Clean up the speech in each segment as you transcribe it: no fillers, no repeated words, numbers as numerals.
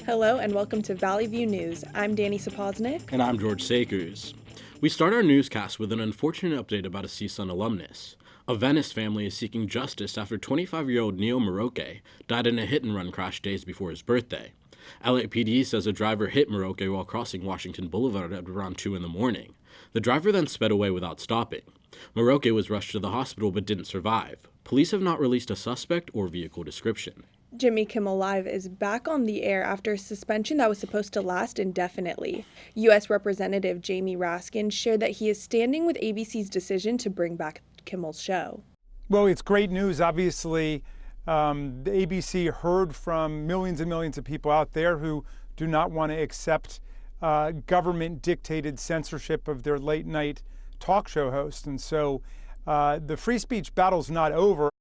Hello and welcome to Valley View News. I'm Dani Sapoznic. And I'm George Sakers. We start our newscast with an unfortunate update about a CSUN alumnus. A Venice family is seeking justice after 25-year-old Neil Maroke died in a hit-and-run crash days before his birthday. LAPD says a driver hit Maroke while crossing Washington Boulevard at around 2 in the morning. The driver then sped away without stopping. Maroke was rushed to the hospital but didn't survive. Police have not released a suspect or vehicle description. Jimmy Kimmel Live is back on the air after a suspension that was supposed to last indefinitely. U.S. Representative Jamie Raskin shared that he is standing with ABC's decision to bring back Kimmel's show. Well, it's great news. Obviously, the ABC heard from millions and millions of people out there who do not want to accept government-dictated censorship of their late-night talk show host. And so the free speech battle's not over.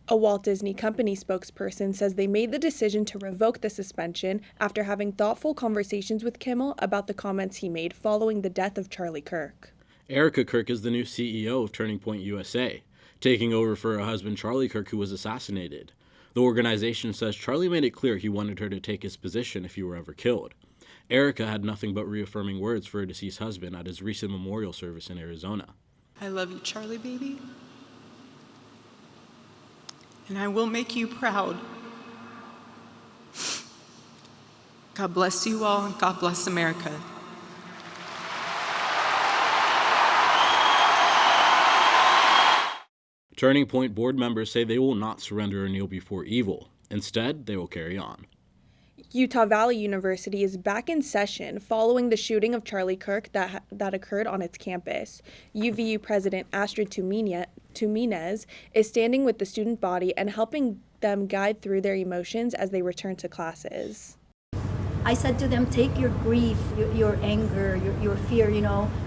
A Walt Disney Company spokesperson says they made the decision to revoke the suspension after having thoughtful conversations with Kimmel about the comments he made following the death of Charlie Kirk. Erica Kirk is the new CEO of Turning Point USA, taking over for her husband Charlie Kirk, who was assassinated. The organization says Charlie made it clear he wanted her to take his position if he were ever killed. Erica had nothing but reaffirming words for her deceased husband at his recent memorial service in Arizona. I love you, Charlie, baby. And I will make you proud. God bless you all, and God bless America. Turning Point board members say they will not surrender or kneel before evil. Instead, they will carry on. Utah Valley University is back in session following the shooting of Charlie Kirk that occurred on its campus. UVU President Astrid Tuminez is standing with the student body and helping them guide through their emotions as they return to classes. I said to them, take your grief, your anger, your fear,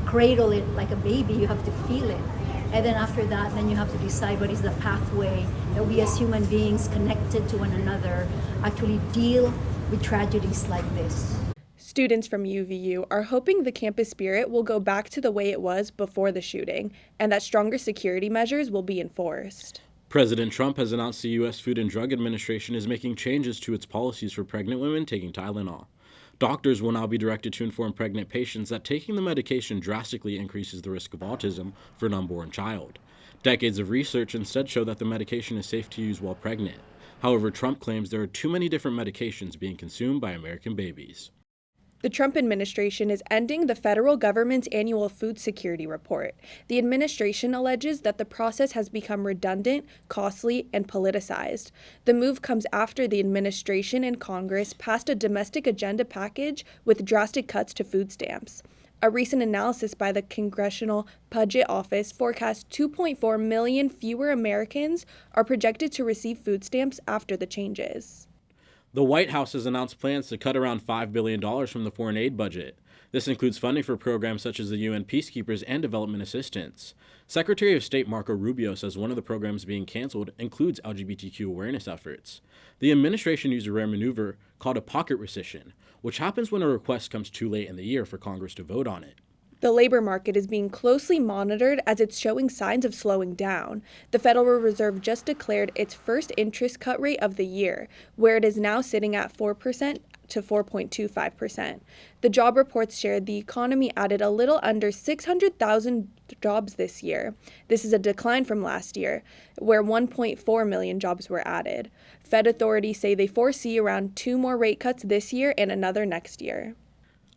cradle it like a baby. You have to feel it. And then after that, then you have to decide what is the pathway that we as human beings connected to one another actually deal with tragedies like this. Students from UVU are hoping the campus spirit will go back to the way it was before the shooting and that stronger security measures will be enforced. President Trump has announced the U.S. Food and Drug Administration is making changes to its policies for pregnant women taking Tylenol. Doctors will now be directed to inform pregnant patients that taking the medication drastically increases the risk of autism for an unborn child. Decades of research instead show that the medication is safe to use while pregnant. However, Trump claims there are too many different medications being consumed by American babies. The Trump administration is ending the federal government's annual food security report. The administration alleges that the process has become redundant, costly, and politicized. The move comes after the administration and Congress passed a domestic agenda package with drastic cuts to food stamps. A recent analysis by the Congressional Budget Office forecasts 2.4 million fewer Americans are projected to receive food stamps after the changes. The White House has announced plans to cut around $5 billion from the foreign aid budget. This includes funding for programs such as the UN Peacekeepers and development assistance. Secretary of State Marco Rubio says one of the programs being canceled includes LGBTQ awareness efforts. The administration used a rare maneuver called a pocket rescission, which happens when a request comes too late in the year for Congress to vote on it. The labor market is being closely monitored as it's showing signs of slowing down. The Federal Reserve just declared its first interest cut rate of the year, where it is now sitting at 4% to 4.25%. The job reports shared the economy added a little under 600,000 jobs this year. This is a decline from last year, where 1.4 million jobs were added. Fed authorities say they foresee around 2 more rate cuts this year and another next year.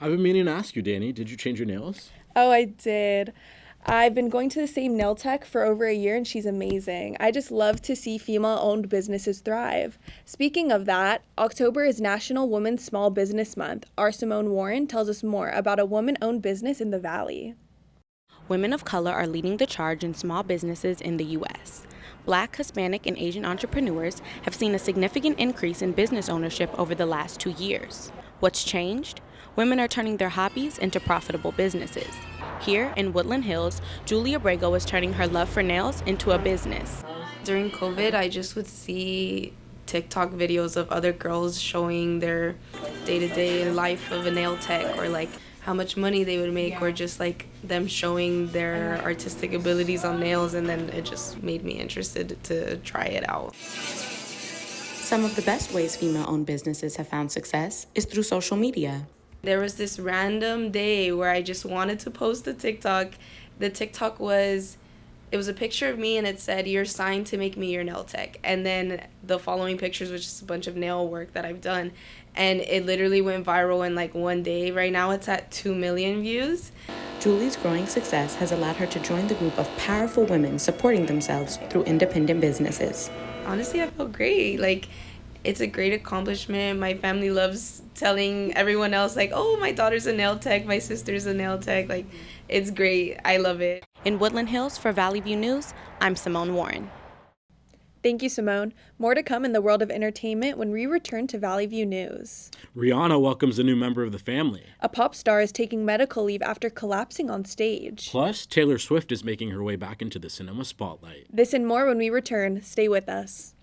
I've been meaning to ask you, Dani, did you change your nails? Oh, I did. I've been going to the same nail tech for over a year, and she's amazing. I just love to see female-owned businesses thrive. Speaking of that, October is National Women's Small Business Month. Our Simone Warren tells us more about a woman-owned business in the Valley. Women of color are leading the charge in small businesses in the U.S. Black, Hispanic, and Asian entrepreneurs have seen a significant increase in business ownership over the last 2 years. What's changed? Women are turning their hobbies into profitable businesses. Here in Woodland Hills, Julia Brego is turning her love for nails into a business. During COVID, I just would see TikTok videos of other girls showing their day-to-day life of a nail tech, or like how much money they would make, or just like them showing their artistic abilities on nails, and then it just made me interested to try it out. Some of the best ways female-owned businesses have found success is through social media. There was this random day where I just wanted to post a TikTok. The TikTok was a picture of me and it said, "You're signed to make me your nail tech." And then the following pictures was just a bunch of nail work that I've done. And it literally went viral in like one day. Right now it's at 2 million views. Julie's growing success has allowed her to join the group of powerful women supporting themselves through independent businesses. Honestly, I feel great. Like, it's a great accomplishment. My family loves telling everyone else, like, "Oh, my daughter's a nail tech, my sister's a nail tech." Like, it's great. I love it. In Woodland Hills for Valley View News, I'm Simone Warren. Thank you, Simone. More to come in the world of entertainment when we return to Valley View News. Rihanna welcomes a new member of the family. A pop star is taking medical leave after collapsing on stage. Plus, Taylor Swift is making her way back into the cinema spotlight. This and more when we return. Stay with us.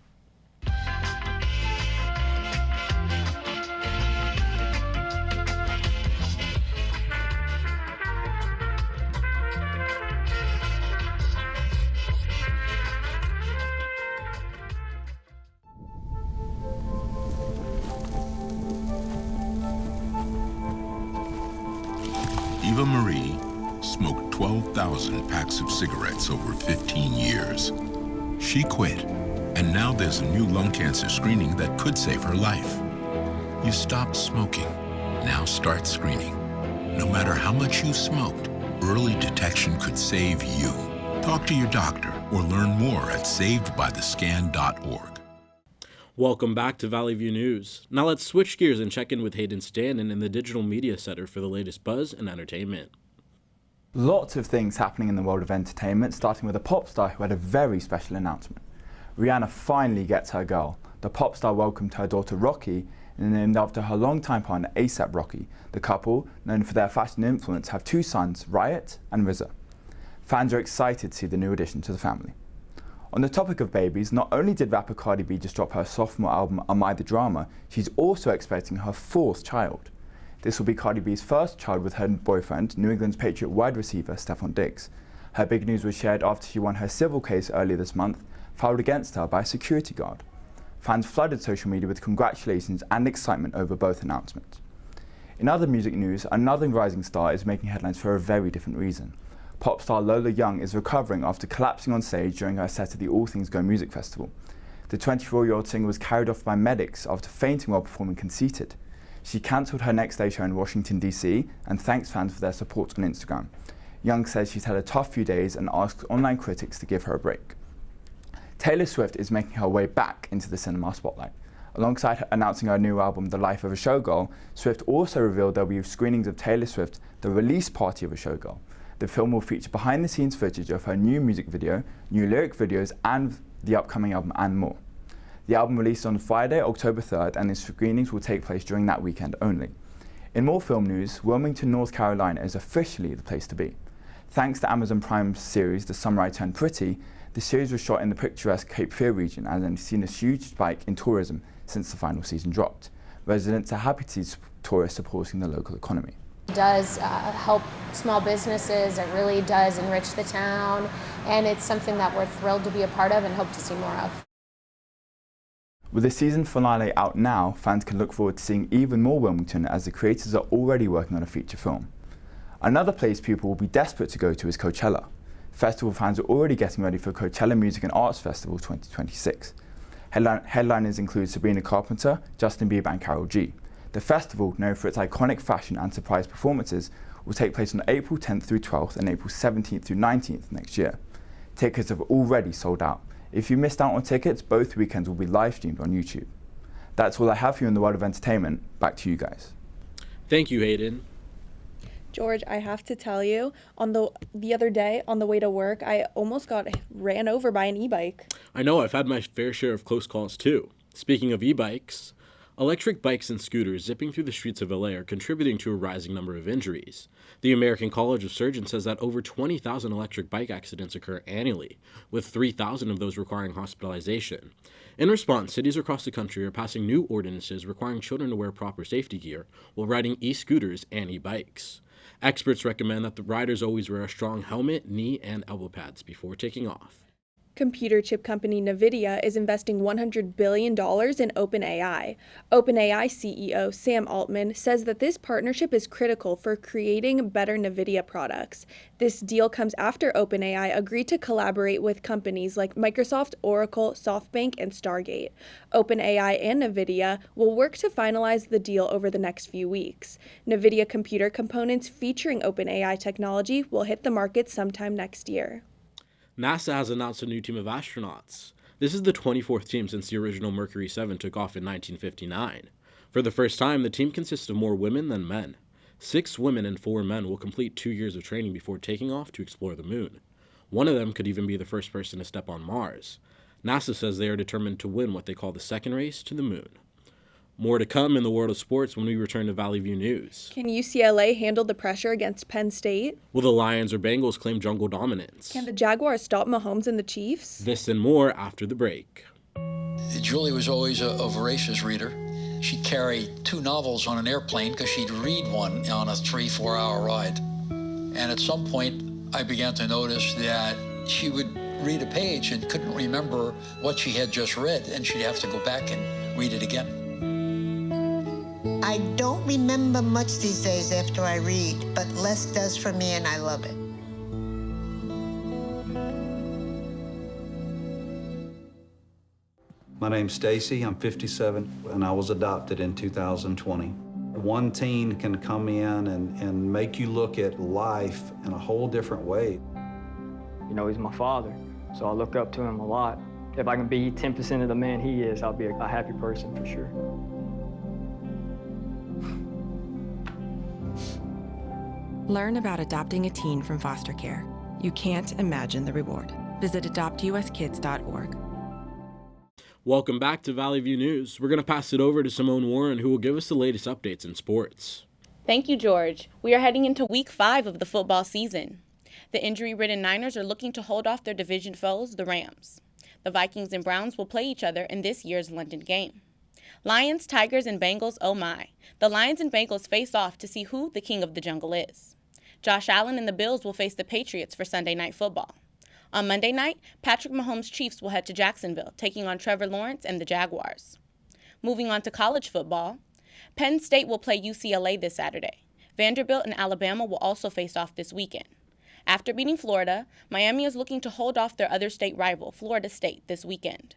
Eva Marie smoked 12,000 packs of cigarettes over 15 years. She quit, and now there's a new lung cancer screening that could save her life. You stopped smoking. Now start screening. No matter how much you smoked, early detection could save you. Talk to your doctor or learn more at savedbythescan.org. Welcome back to Valley View News. Now let's switch gears and check in with Hayden Standen in the Digital Media Center for the latest buzz and entertainment. Lots of things happening in the world of entertainment, starting with a pop star who had a very special announcement. Rihanna finally gets her girl. The pop star welcomed her daughter Rocky, and named after her longtime partner A$AP Rocky. The couple, known for their fashion influence, have two sons, Riot and RZA. Fans are excited to see the new addition to the family. On the topic of babies, not only did rapper Cardi B just drop her sophomore album, Am I the Drama, she's also expecting her fourth child. This will be Cardi B's first child with her boyfriend, New England's Patriot wide receiver, Stefon Diggs. Her big news was shared after she won her civil case earlier this month, filed against her by a security guard. Fans flooded social media with congratulations and excitement over both announcements. In other music news, another rising star is making headlines for a very different reason. Pop star Lola Young is recovering after collapsing on stage during her set at the All Things Go music festival. The 24-year-old singer was carried off by medics after fainting while performing Conceited. She cancelled her next day show in Washington, D.C. and thanks fans for their support on Instagram. Young says she's had a tough few days and asks online critics to give her a break. Taylor Swift is making her way back into the cinema spotlight. Alongside announcing her new album, The Life of a Showgirl, Swift also revealed there will be screenings of Taylor Swift, The Release Party of a Showgirl. The film will feature behind-the-scenes footage of her new music video, new lyric videos, and the upcoming album, and more. The album released on Friday, October 3rd, and its screenings will take place during that weekend only. In more film news, Wilmington, North Carolina is officially the place to be. Thanks to Amazon Prime's series, The Summer I Turned Pretty, the series was shot in the picturesque Cape Fear region and has seen a huge spike in tourism since the final season dropped. Residents are happy to see tourists supporting the local economy. It does help small businesses, it really does enrich the town, and it's something that we're thrilled to be a part of and hope to see more of. With the season finale out now, fans can look forward to seeing even more Wilmington as the creators are already working on a feature film. Another place people will be desperate to go to is Coachella. Festival fans are already getting ready for Coachella Music and Arts Festival 2026. Headliners include Sabrina Carpenter, Justin Bieber and Karol G. The festival, known for its iconic fashion and surprise performances, will take place on April 10th through 12th and April 17th through 19th next year. Tickets have already sold out. If you missed out on tickets, both weekends will be live streamed on YouTube. That's all I have for you in the world of entertainment. Back to you guys. Thank you, Hayden. George, I have to tell you, on the other day on the way to work, I almost got ran over by an e-bike. I know, I've had my fair share of close calls too. Speaking of e-bikes, electric bikes and scooters zipping through the streets of LA are contributing to a rising number of injuries. The American College of Surgeons says that over 20,000 electric bike accidents occur annually, with 3,000 of those requiring hospitalization. In response, cities across the country are passing new ordinances requiring children to wear proper safety gear while riding e-scooters and e-bikes. Experts recommend that the riders always wear a strong helmet, knee, and elbow pads before taking off. Computer chip company NVIDIA is investing $100 billion in OpenAI. OpenAI CEO Sam Altman says that this partnership is critical for creating better NVIDIA products. This deal comes after OpenAI agreed to collaborate with companies like Microsoft, Oracle, SoftBank, and Stargate. OpenAI and NVIDIA will work to finalize the deal over the next few weeks. NVIDIA computer components featuring OpenAI technology will hit the market sometime next year. NASA has announced a new team of astronauts. This is the 24th team since the original Mercury 7 took off in 1959. For the first time, the team consists of more women than men. 6 women and 4 men will complete 2 years of training before taking off to explore the moon. One of them could even be the first person to step on Mars. NASA says they are determined to win what they call the second race to the moon. More to come in the world of sports when we return to Valley View News. Can UCLA handle the pressure against Penn State? Will the Lions or Bengals claim jungle dominance? Can the Jaguars stop Mahomes and the Chiefs? This and more after the break. Julie was always a voracious reader. She'd carry 2 novels on an airplane because she'd read one on a 3-4 hour ride. And at some point, I began to notice that she would read a page and couldn't remember what she had just read, and she'd have to go back and read it again. I don't remember much these days after I read, but less does for me, and I love it. My name's Stacy, I'm 57, and I was adopted in 2020. One teen can come in and make you look at life in a whole different way. You know, he's my father, so I look up to him a lot. If I can be 10% of the man he is, I'll be a happy person for sure. Learn about adopting a teen from foster care. You can't imagine the reward. Visit adoptuskids.org. Welcome back to Valley View News. We're going to pass it over to Simone Warren, who will give us the latest updates in sports. Thank you, George. We are heading into Week 5 of the football season. The injury-ridden Niners are looking to hold off their division foes, the Rams. The Vikings and Browns will play each other in this year's London game. Lions, Tigers, and Bengals, oh my. The Lions and Bengals face off to see who the king of the jungle is. Josh Allen and the Bills will face the Patriots for Sunday Night Football. On Monday night, Patrick Mahomes' Chiefs will head to Jacksonville, taking on Trevor Lawrence and the Jaguars. Moving on to college football, Penn State will play UCLA this Saturday. Vanderbilt and Alabama will also face off this weekend. After beating Florida, Miami is looking to hold off their other state rival, Florida State, this weekend.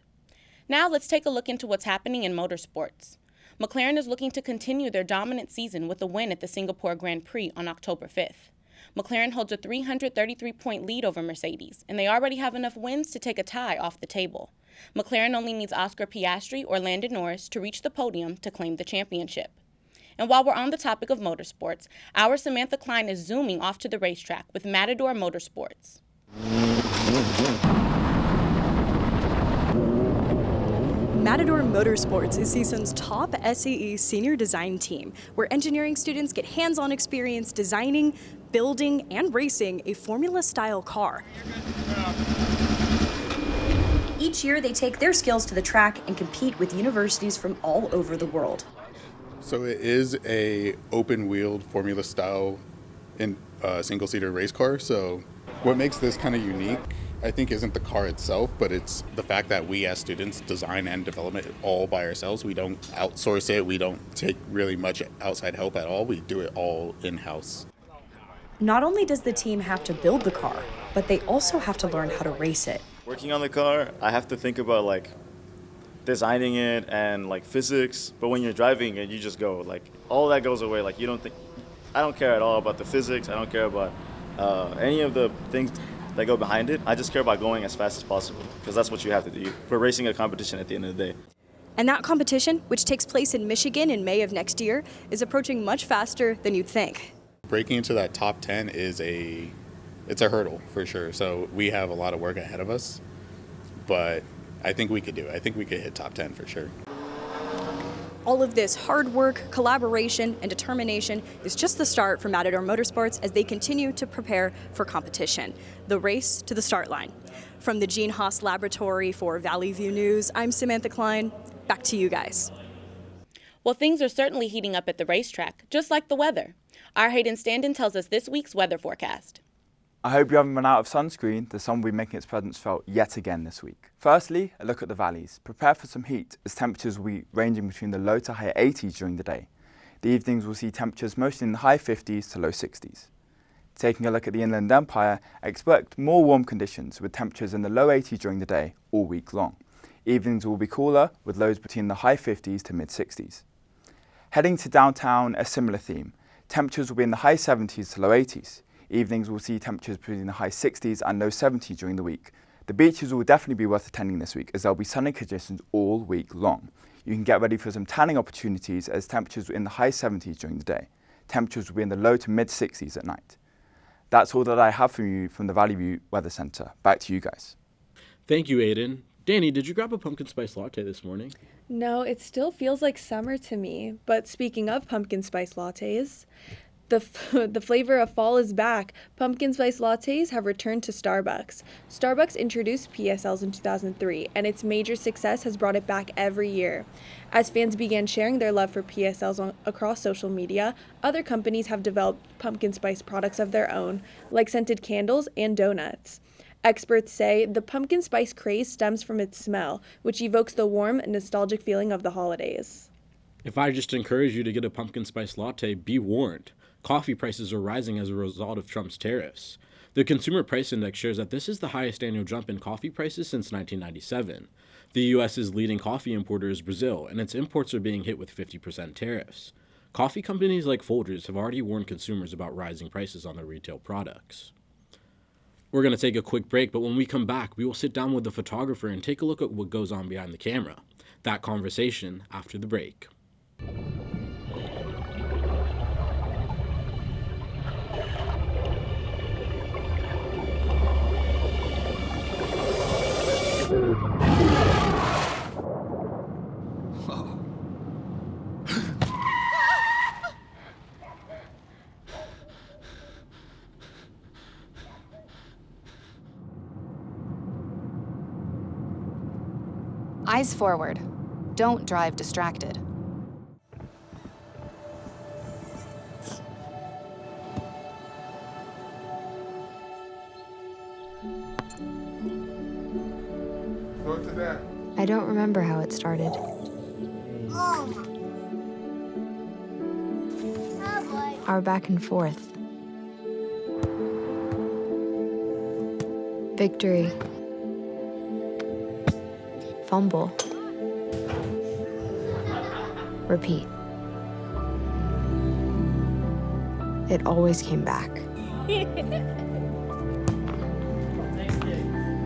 Now let's take a look into what's happening in motorsports. McLaren is looking to continue their dominant season with a win at the Singapore Grand Prix on October 5th. McLaren holds a 333-point lead over Mercedes, and they already have enough wins to take a tie off the table. McLaren only needs Oscar Piastri or Landon Norris to reach the podium to claim the championship. And while we're on the topic of motorsports, our Samantha Kline is zooming off to the racetrack with Matador Motorsports. Matador Motorsports is CSUN's top SAE senior design team, where engineering students get hands-on experience designing, building, and racing a Formula-style car. Each year, they take their skills to the track and compete with universities from all over the world. So it is a open-wheeled Formula-style single-seater race car. So what makes this kind of unique, I think, isn't the car itself, but it's the fact that we as students design and develop it all by ourselves. We don't outsource it. We don't take really much outside help at all. We do it all in-house. Not only does the team have to build the car, but they also have to learn how to race it. Working on the car, I have to think about designing it and physics, but when you're driving it, you just go, all that goes away. You don't think, I don't care at all about the physics. I don't care about any of the things that go behind it. I just care about going as fast as possible, because that's what you have to do. We're racing a competition at the end of the day. And that competition, which takes place in Michigan in May of next year, is approaching much faster than you'd think. Breaking into that top 10 it's a hurdle for sure. So we have a lot of work ahead of us, but I think we could do it. I think we could hit top 10 for sure. All of this hard work, collaboration, and determination is just the start for Matador Motorsports as they continue to prepare for competition. The race to the start line. From the Gene Haas Laboratory for Valley View News, I'm Samantha Kline. Back to you guys. Well, things are certainly heating up at the racetrack, just like the weather. Our Hayden Standen tells us this week's weather forecast. I hope you haven't run out of sunscreen. The sun will be making its presence felt yet again this week. Firstly, a look at the valleys. Prepare for some heat as temperatures will be ranging between the low to high 80s during the day. The evenings will see temperatures mostly in the high 50s to low 60s. Taking a look at the Inland Empire, expect more warm conditions with temperatures in the low 80s during the day all week long. Evenings will be cooler with lows between the high 50s to mid 60s. Heading to downtown, a similar theme. Temperatures will be in the high 70s to low 80s. Evenings will see temperatures between the high 60s and low 70s during the week. The beaches will definitely be worth attending this week as there'll be sunny conditions all week long. You can get ready for some tanning opportunities as temperatures are in the high 70s during the day. Temperatures will be in the low to mid 60s at night. That's all that I have for you from the Valley View Weather Centre. Back to you guys. Thank you, Hayden. Dani, did you grab a pumpkin spice latte this morning? No, it still feels like summer to me. But speaking of pumpkin spice lattes, the flavor of fall is back. Pumpkin spice lattes have returned to Starbucks. Starbucks introduced PSLs in 2003, and its major success has brought it back every year. As fans began sharing their love for PSLs across social media, other companies have developed pumpkin spice products of their own, like scented candles and donuts. Experts say the pumpkin spice craze stems from its smell, which evokes the warm and nostalgic feeling of the holidays. If I just encourage you to get a pumpkin spice latte, be warned. Coffee prices are rising as a result of Trump's tariffs. The Consumer Price Index shows that this is the highest annual jump in coffee prices since 1997. The U.S.'s leading coffee importer is Brazil, and its imports are being hit with 50% tariffs. Coffee companies like Folgers have already warned consumers about rising prices on their retail products. We're going to take a quick break, but when we come back, we will sit down with the photographer and take a look at what goes on behind the camera. That conversation after the break. Eyes forward. Don't drive distracted. Go to that. I don't remember how it started. Our back and forth. Victory. Fumble. Repeat. It always came back.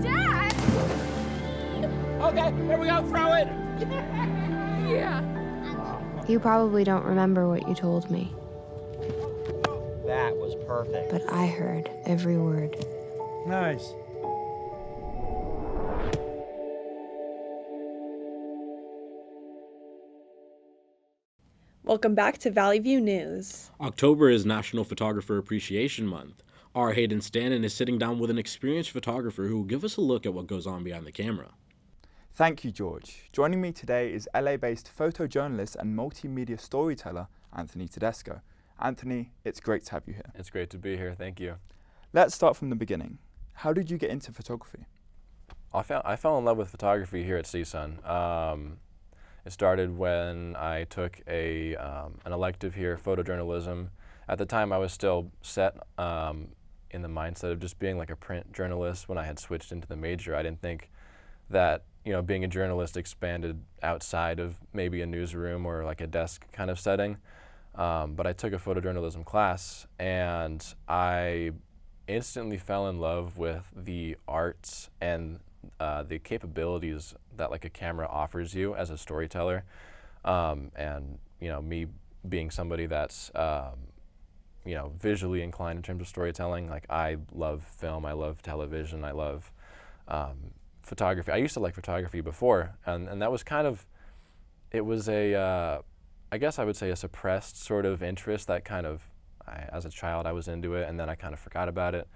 Dad! Okay, here we go, throw it! Yeah. You probably don't remember what you told me, That was perfect. but I heard every word. Nice. Welcome back to Valley View News. October is National Photographer Appreciation Month. Our Hayden Standen is sitting down with an experienced photographer who will give us a look at what goes on behind the camera. Thank you, George. Joining me today is LA-based photojournalist and multimedia storyteller, Anthony Tedesco. Anthony, it's great to have you here. It's great to be here, thank you. Let's start from the beginning. How did you get into photography? I fell in love with photography here at CSUN. It started when I took an elective here, photojournalism. At the time, I was still set in the mindset of just being like a print journalist. When I had switched into the major, I didn't think that being a journalist expanded outside of maybe a newsroom or like a desk kind of setting. But I took a photojournalism class, and I instantly fell in love with the arts and the capabilities that like a camera offers you as a storyteller, and me being somebody that's visually inclined in terms of storytelling. Like, I love film, I love television, I love photography. I used to like photography before, and that was kind of, it was I guess I would say a suppressed sort of interest that kind of, as a child I was into it, and then I kind of forgot about it.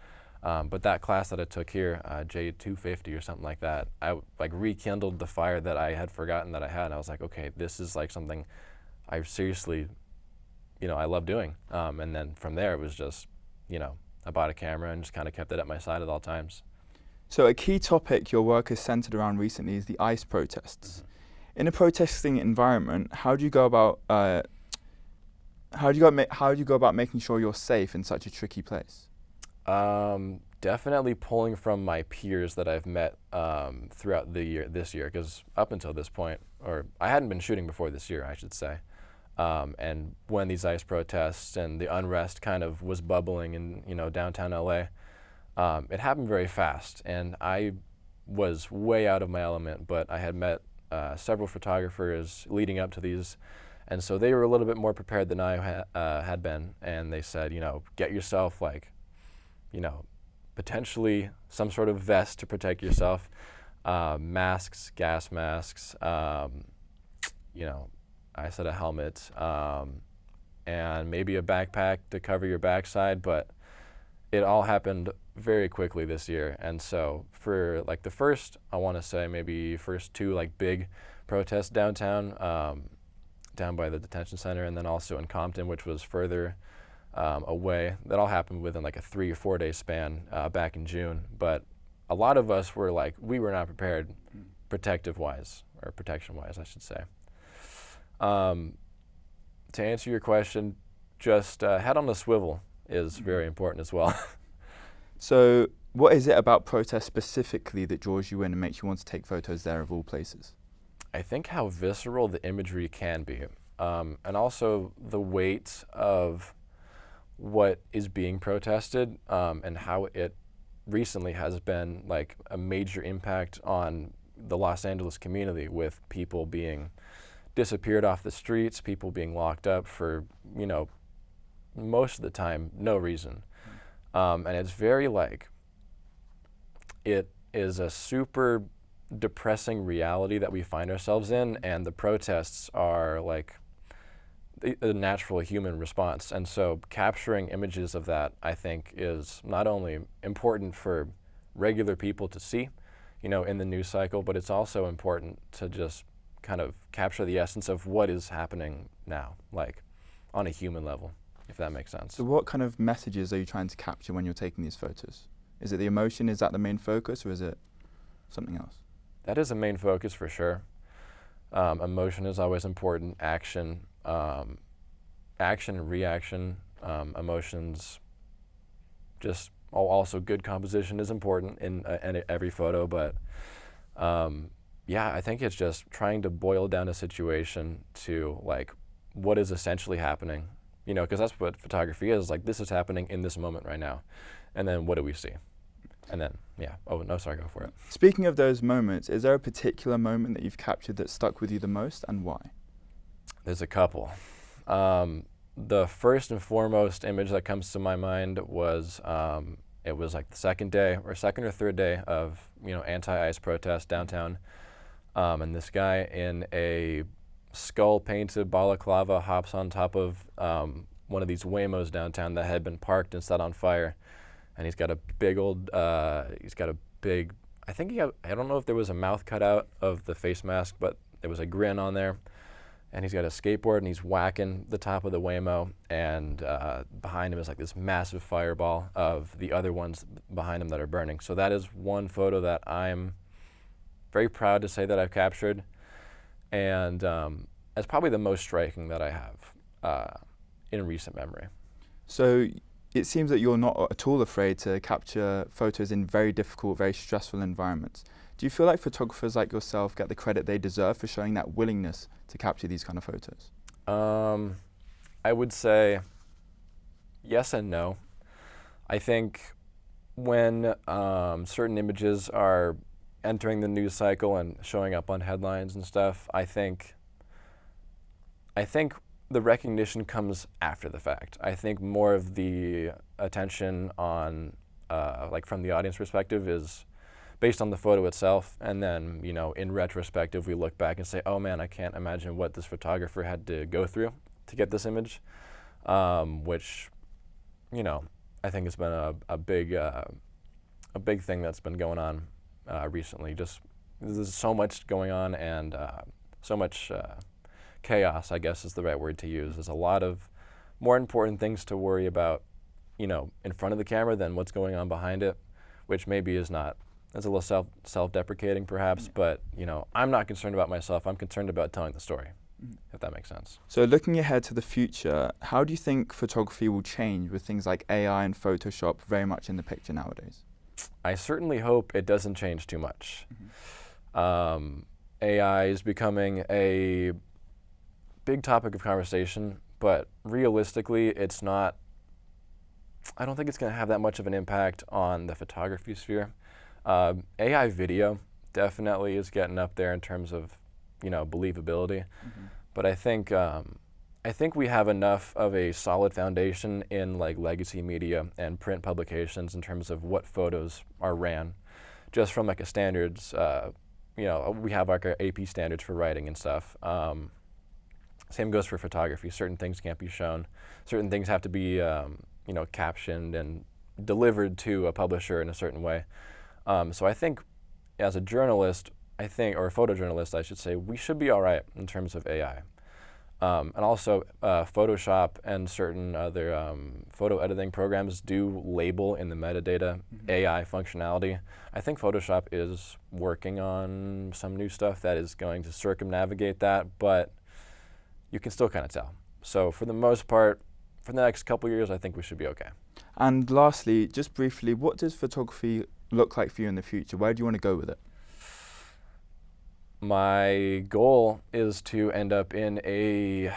But that class that I took here, J250 or something like that, I like rekindled the fire that I had forgotten that I had. And I was like, okay, this is like something I seriously, I love doing. And then from there it was just, I bought a camera and just kind of kept it at my side at all times. So a key topic your work has centered around recently is the ICE protests. In a protesting environment, how do you go about making sure you're safe in such a tricky place? Definitely pulling from my peers that I've met throughout this year, because up until this point, or I hadn't been shooting before this year, I should say. And when these ICE protests and the unrest kind of was bubbling in downtown LA, it happened very fast, and I was way out of my element. But I had met several photographers leading up to these, and so they were a little bit more prepared than I had been. And they said, get yourself potentially some sort of vest to protect yourself, masks, gas masks, I said a helmet, and maybe a backpack to cover your backside, but it all happened very quickly this year. And so for the first, I want to say maybe first two big protests downtown, down by the detention center, and then also in Compton, which was further away. That all happened within a 3 or 4 day span back in June. But a lot of us were we were not prepared protection-wise, I should say. To answer your question, just head on a swivel is very important as well. So what is it about protests specifically that draws you in and makes you want to take photos there of all places? I think how visceral the imagery can be, and also the weight of what is being protested, and how it recently has been a major impact on the Los Angeles community, with people being disappeared off the streets, people being locked up for, most of the time, no reason. And it's very it is a super depressing reality that we find ourselves in, and the protests are a natural human response. And so capturing images of that, I think, is not only important for regular people to see, in the news cycle, but it's also important to just kind of capture the essence of what is happening now, on a human level, if that makes sense. So what kind of messages are you trying to capture when you're taking these photos? Is it the emotion? Is that the main focus, or is it something else? That is a main focus for sure. Emotion is always important. Action and reaction, emotions, just also good composition is important in every photo, but yeah, I think it's just trying to boil down a situation to what is essentially happening, because that's what photography is. This is happening in this moment right now, and then what do we see? And then, yeah. Oh no, sorry, go for it. Speaking of those moments, is there a particular moment that you've captured that stuck with you the most, and why? There's a couple. The first and foremost image that comes to my mind was it was the second or third day of anti-ICE protest downtown, and this guy in a skull-painted balaclava hops on top of one of these Waymos downtown that had been parked and set on fire, and he's got a big old I don't know if there was a mouth cut out of the face mask, but there was a grin on there. And he's got a skateboard and he's whacking the top of the Waymo, and behind him is this massive fireball of the other ones behind him that are burning. So that is one photo that I'm very proud to say that I've captured, and it's probably the most striking that I have in recent memory. So it seems that you're not at all afraid to capture photos in very difficult, very stressful environments. Do you feel like photographers like yourself get the credit they deserve for showing that willingness to capture these kind of photos? I would say yes and no. I think when certain images are entering the news cycle and showing up on headlines and stuff, I think the recognition comes after the fact. I think more of the attention on, from the audience perspective, is based on the photo itself, and then, in retrospective, we look back and say, oh man, I can't imagine what this photographer had to go through to get this image, which, I think has been a big thing that's been going on recently. Just, there's so much going on, and so much chaos, I guess is the right word to use. There's a lot of more important things to worry about in front of the camera than what's going on behind it, which maybe is not, that's a little self-deprecating perhaps, but I'm not concerned about myself. I'm concerned about telling the story, if that makes sense. So looking ahead to the future, how do you think photography will change with things like AI and Photoshop very much in the picture nowadays? I certainly hope it doesn't change too much. AI is becoming a big topic of conversation, but realistically, it's not, I don't think it's going to have that much of an impact on the photography sphere. AI video definitely is getting up there in terms of, believability, but I think we have enough of a solid foundation in like legacy media and print publications in terms of what photos are ran, just from like a standards. We have like our AP standards for writing and stuff. Same goes for photography. Certain things can't be shown. Certain things have to be, captioned and delivered to a publisher in a certain way. So I think, as a journalist, or a photojournalist, I should say, we should be all right in terms of AI. And also, Photoshop and certain other photo editing programs do label in the metadata AI functionality. I think Photoshop is working on some new stuff that is going to circumnavigate that, but you can still kind of tell. So for the most part, for the next couple years, I think we should be okay. And lastly, just briefly, what does photography look like for you in the future? Where do you want to go with it? My goal is to end up in a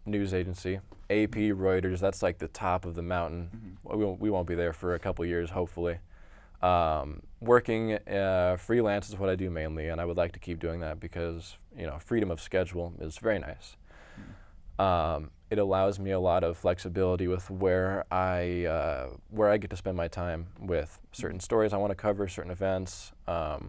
news agency, AP, Reuters. That's like the top of the mountain. We won't be there for a couple years, hopefully. Working freelance is what I do mainly, and I would like to keep doing that because freedom of schedule is very nice. It allows me a lot of flexibility with where I get to spend my time with certain stories I want to cover, certain events. I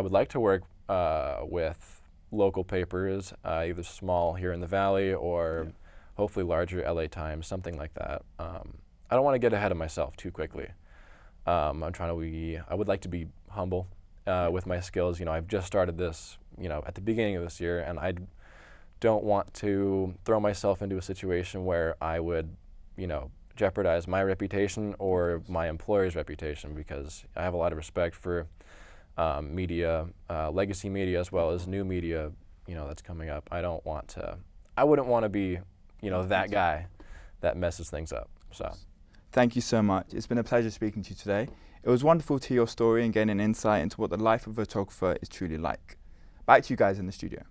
would like to work with local papers, either small here in the Valley or hopefully larger LA Times, something like that. I don't want to get ahead of myself too quickly. I would like to be humble with my skills. I've just started this, at the beginning of this year, and I don't want to throw myself into a situation where I would, jeopardize my reputation or my employer's reputation, because I have a lot of respect for media, legacy media, as well as new media, that's coming up. I wouldn't want to be, that guy that messes things up, so. Thank you so much. It's been a pleasure speaking to you today. It was wonderful to hear your story and gain an insight into what the life of a photographer is truly like. Back to you guys in the studio.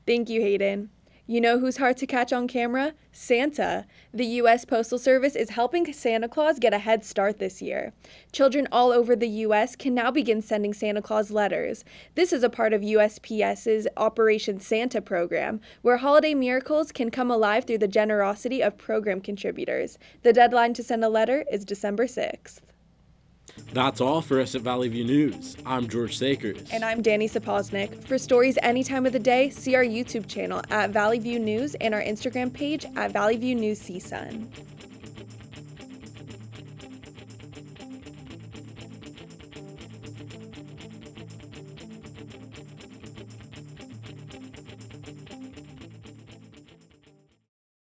Thank you, Hayden. You know who's hard to catch on camera? Santa. The U.S. Postal Service is helping Santa Claus get a head start this year. Children all over the U.S. can now begin sending Santa Claus letters. This is a part of USPS's Operation Santa program, where holiday miracles can come alive through the generosity of program contributors. The deadline to send a letter is December 6th. That's all for us at Valley View News. I'm George Sakers. And I'm Dani Sapoznic. For stories any time of the day, see our YouTube channel at Valley View News and our Instagram page at Valley View News CSUN.